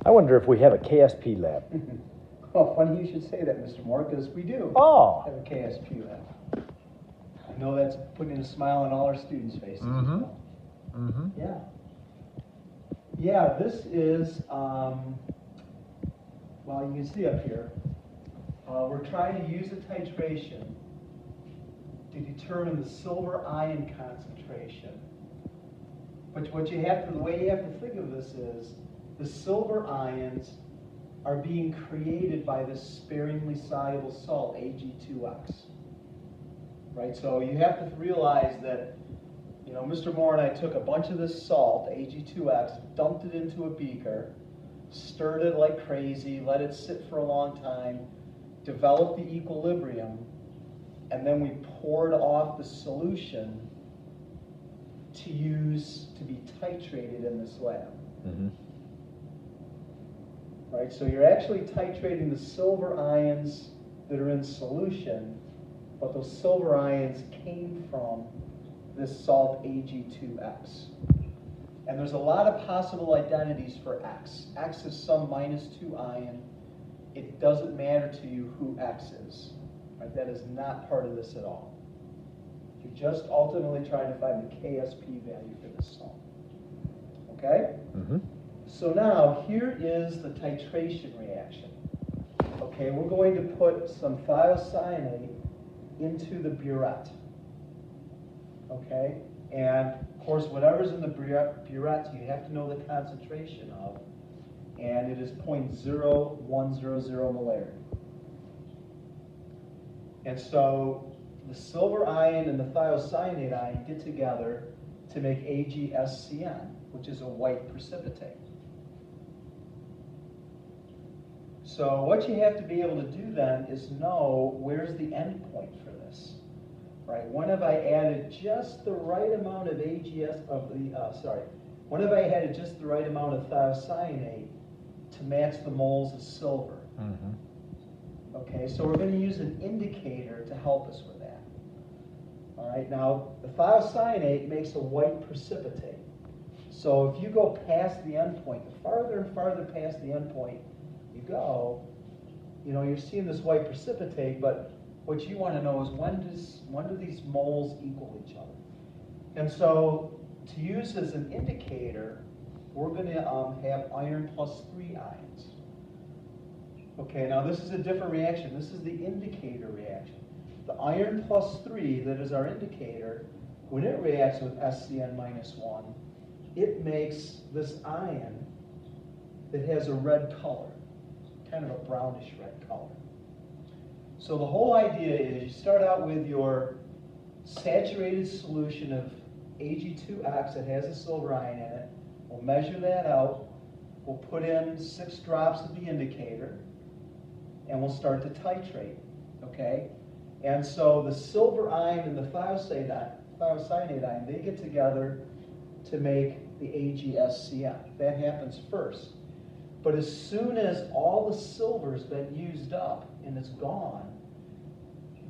I wonder if we have a KSP lab. Well, funny you should say that, Mr. Moore, because we do Oh. have a KSP lab. I know that's putting a smile on all our students' faces as well. Mm-hmm. Yeah. Yeah, this is, well, you can see up here, we're trying to use a titration to determine the silver ion concentration. But the way you have to think of this is, the silver ions are being created by this sparingly soluble salt, Ag2X. Right, so you have to realize that, you know, Mr. Moore and I took a bunch of this salt, Ag2X, dumped it into a beaker, stirred it like crazy, let it sit for a long time, developed the equilibrium, and then we poured off the solution to be titrated in this lab. Mm-hmm. Right, so you're actually titrating the silver ions that are in solution, but those silver ions came from this salt Ag2X. And there's a lot of possible identities for X. X is some -2 ion. It doesn't matter to you who X is. Right? That is not part of this at all. You're just ultimately trying to find the KSP value for this salt. Okay? Mm-hmm. So now, here is the titration reaction. Okay, we're going to put some thiocyanate into the burette. Okay, and of course, whatever's in the burette, you have to know the concentration of, and it is 0.0100 molarity. And so the silver ion and the thiocyanate ion get together to make AgSCN, which is a white precipitate. So what you have to be able to do then is know where's the end point for this, right? When have I added just the right amount of when have I added just the right amount of thiocyanate to match the moles of silver? Mm-hmm. Okay, so we're going to use an indicator to help us with that. All right, now the thiocyanate makes a white precipitate. So if you go past the end point, the farther and farther past the end point you go, you know, you're seeing this white precipitate, but what you want to know is when do these moles equal each other? And so to use as an indicator, we're going to have iron +3 ions. Okay, now this is a different reaction. This is the indicator reaction. The iron +3, that is our indicator, when it reacts with SCN -1, it makes this ion that has a red color, kind of a brownish red color. So the whole idea is you start out with your saturated solution of Ag2X that has a silver ion in it. We'll measure that out. We'll put in 6 drops of the indicator, and we'll start to titrate, okay? And so the silver ion and the thiocyanate ion, they get together to make the AgSCN. That happens first. But as soon as all the silver's been used up and it's gone,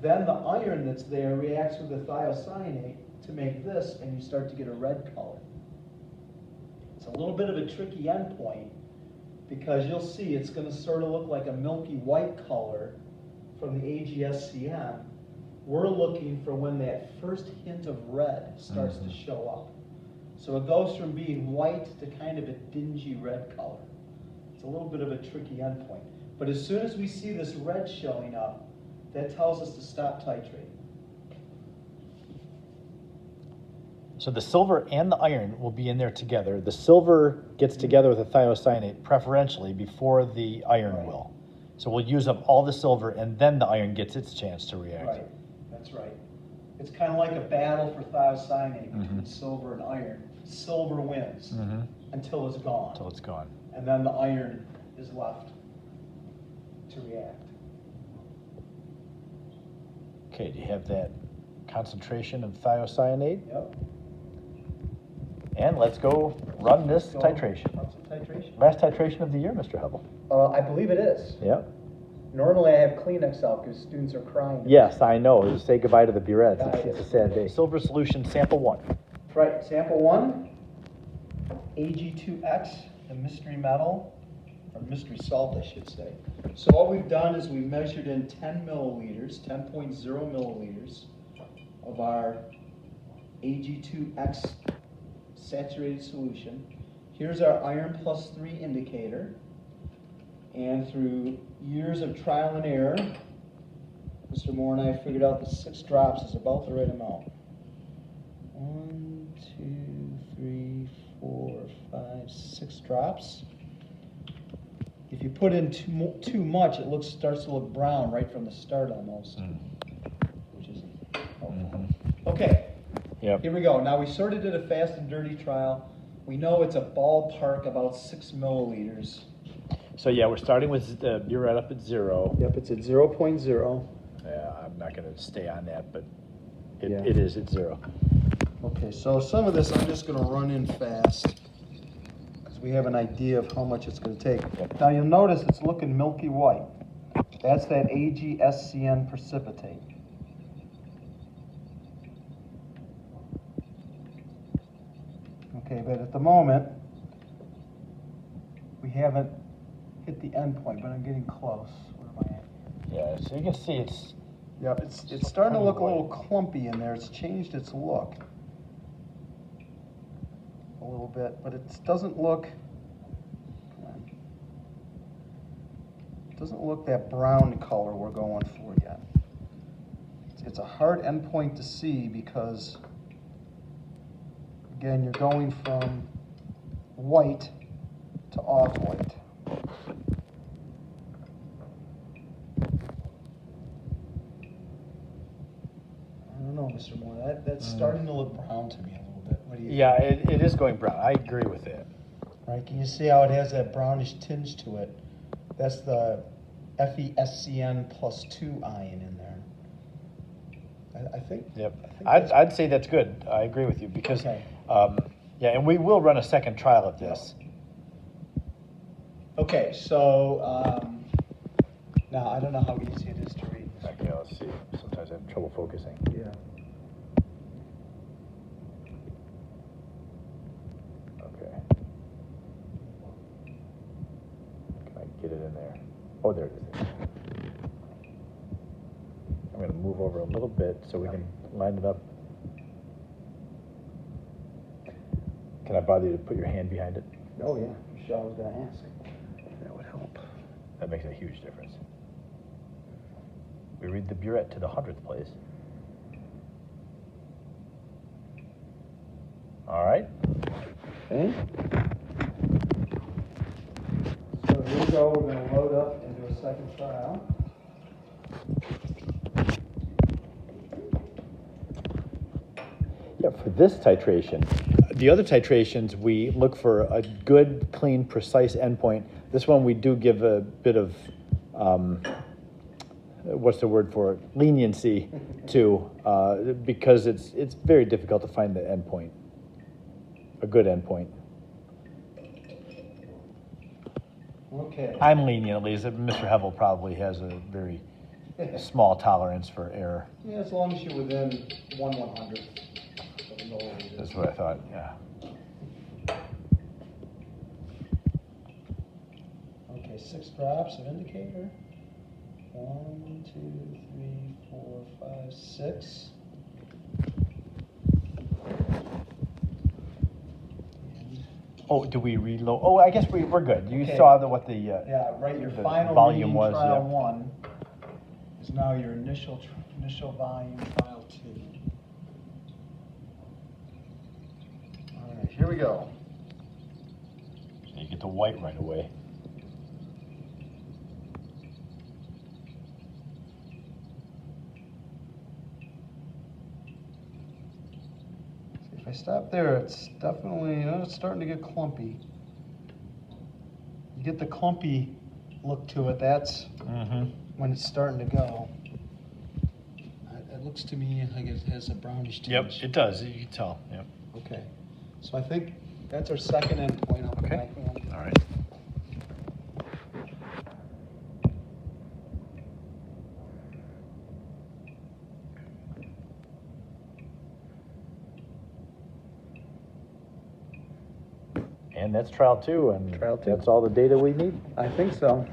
then the iron that's there reacts with the thiocyanate to make this, and you start to get a red color. It's a little bit of a tricky endpoint because you'll see it's going to sort of look like a milky white color from the AgSCN. We're looking for when that first hint of red starts to show up. So it goes from being white to kind of a dingy red color. It's a little bit of a tricky endpoint. But as soon as we see this red showing up, that tells us to stop titrating. So the silver and the iron will be in there together. The silver gets together with the thiocyanate preferentially before the iron will. So we'll use up all the silver and then the iron gets its chance to react. Right, that's right. It's kind of like a battle for thiocyanate between silver and iron. Silver wins until it's gone. Until it's gone. And then the iron is left to react. Okay, do you have that concentration of thiocyanate? Yep. And let's go run this titration. Run some titration. Last titration of the year, Mr. Hubble. I believe it is. Yep. Normally I have Kleenex out because students are crying. Yes, I know. Say goodbye to the burettes. Yeah, It's a sad day. Silver solution, sample 1. Right, sample 1, Ag2X, the mystery metal, or mystery salt, I should say. So what we've done is we measured in 10 milliliters, 10.0 milliliters of our Ag2X saturated solution. Here's our iron +3 indicator. And through years of trial and error, Mr. Moore and I figured out that 6 drops is about the right amount. 1, 2, 3, 4, 5, 6 drops. If you put in too much, it starts to look brown right from the start almost, which isn't helpful. Okay, Yep. here we go. Now we sort of did a fast and dirty trial. We know it's a ballpark about 6 milliliters. So yeah, we're starting with the burette up at 0. Yep, it's at 0.0. Yeah, I'm not going to stay on that, but Yeah. it is at 0. Okay, so some of this I'm just going to run in fast because we have an idea of how much it's going to take. Yep. Now you'll notice it's looking milky white. That's that AgSCN precipitate. Okay, but at the moment, we haven't hit the end point, but I'm getting close. Where am I at? Yeah, so you can see it's Yep, it's starting to look a little clumpy in there. It's changed its look a little bit, but it doesn't look, come on, it doesn't look that brown color we're going for yet. It's a hard endpoint to see because, again, you're going from white to off-white. I don't know, Mr. Moore, that's starting to look brown to me a little bit. What do you yeah, think? it is going brown. I agree with that. Right, can you see how it has that brownish tinge to it? That's the FeSCN +2 ion in there. I think. Yep. I think that's- I'd say that's good. I agree with you because, Okay. yeah, and we will run a second trial of this. Okay, so now I don't know how easy it is to read. Okay, let's see. Sometimes I have trouble focusing. Yeah. Okay. Can I get it in there? Oh, there it is. I'm going to move over a little bit so we can line it up. Can I bother you to put your hand behind it? Oh yeah, I'm sure I was gonna ask. That would help. That makes a huge difference. We read the burette to the 100th place. All right. Okay. So here we go, we're gonna load up and do a second trial. Yeah, for this titration, the other titrations, we look for a good, clean, precise endpoint. This one, we do give a bit of, what's the word for it? Leniency to, because it's very difficult to find the endpoint, a good endpoint. Okay. I'm lenient, at least. Mr. Hevel probably has a very small tolerance for error. Yeah, as long as you're within 1/100th. That's what I thought, yeah. Okay, 6 drops of indicator. 1, 2, 3, 4, 5, 6. Oh, do we reload? Oh, I guess we're good. You Okay. saw what the Yeah, right. Your the final volume reading, was, trial yeah. 1, is now your initial volume, trial 2. All right, here we go. You get the white right away. If I stop there, it's definitely, it's starting to get clumpy. You get the clumpy look to it, that's when it's starting to go. It looks to me like it has a brownish tinge. Yep, it does. You can tell. Yep. Okay, so I think that's our second endpoint. I'll put Okay. my hand. All right. And that's trial 2, and Trial two. that's all the data we need. I think so.